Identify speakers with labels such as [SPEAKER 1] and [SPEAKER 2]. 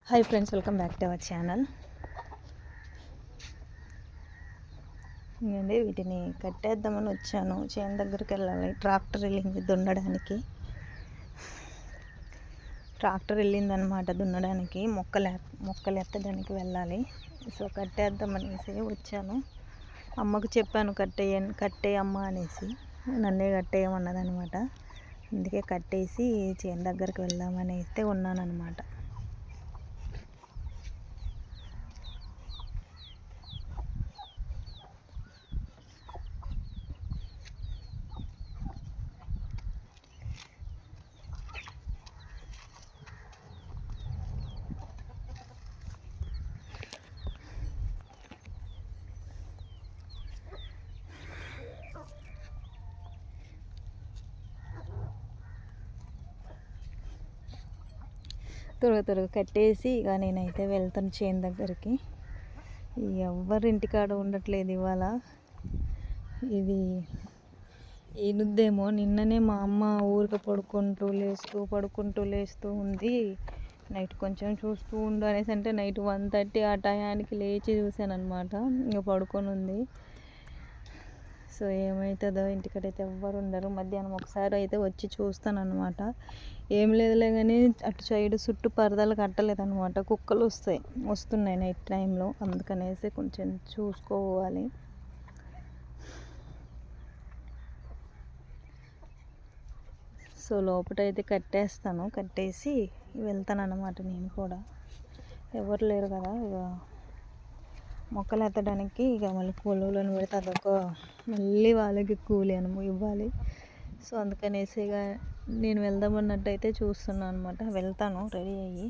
[SPEAKER 1] Hi friends, welcome back to our channel. ఇంకండి వీటిని కట్టేద్దామని వచ్చాను. చేను దగ్గరికి వెళ్ళాలి. ట్రాక్టర్ వెళ్ళింది దున్నడానికి. ట్రాక్టర్ వెళ్ళిందనమాట దున్నడానికి. మొక్కలు ఎత్తడానికి వెళ్ళాలి. సో కట్టేద్దామనేసి వచ్చాను. అమ్మకు చెప్పాను కట్టేయమ్మ అనేసి. నన్నే కట్టేయమన్నదనమాట. అందుకే కట్టేసి చేను దగ్గరికి వెళ్దామని అయితే ఉన్నానన్నమాట. త్వరగా కట్టేసి ఇక నేనైతే వెళ్తాను చేను దగ్గరికి. ఎవ్వరు ఇంటికాడ ఉండట్లేదు ఇవాళ. ఇది ఈనుద్దేమో. నిన్ననే మా అమ్మ ఊరికి పడుకుంటూ లేస్తూ ఉంది. నైట్ కొంచెం చూస్తూ ఉండు అనేసి అంటే నైట్ 1:30 ఆ టయానికి లేచి చూశాను అనమాట. ఇంకా పడుకొని ఉంది. సో ఏమవుతుందో, ఇంటికడైతే ఎవ్వరు ఉండరు. మధ్యాహ్నం ఒకసారి అయితే వచ్చి చూస్తాను అనమాట. ఏం లేదులే కానీ అటు సైడ్ చుట్టూ పరదాలు కట్టలేదన్నమాట. కుక్కలు వస్తున్నాయి నైట్ టైంలో. అందుకనేసి కొంచెం చూసుకోవాలి. సో లోపలైతే కట్టేసి వెళ్తాను అన్నమాట. నేను కూడా ఎవరు లేరు కదా, ఇక మొక్కలు ఎత్తడానికి ఇక మళ్ళీ కూలీలను పెడితే అదొక మళ్ళీ వాళ్ళకి కూలి ఇవ్వాలి. సో అందుకనేసి ఇక నేను వెళ్దామన్నట్టు అయితే చూస్తున్నాను అనమాట. వెళ్తాను రెడీ అయ్యి.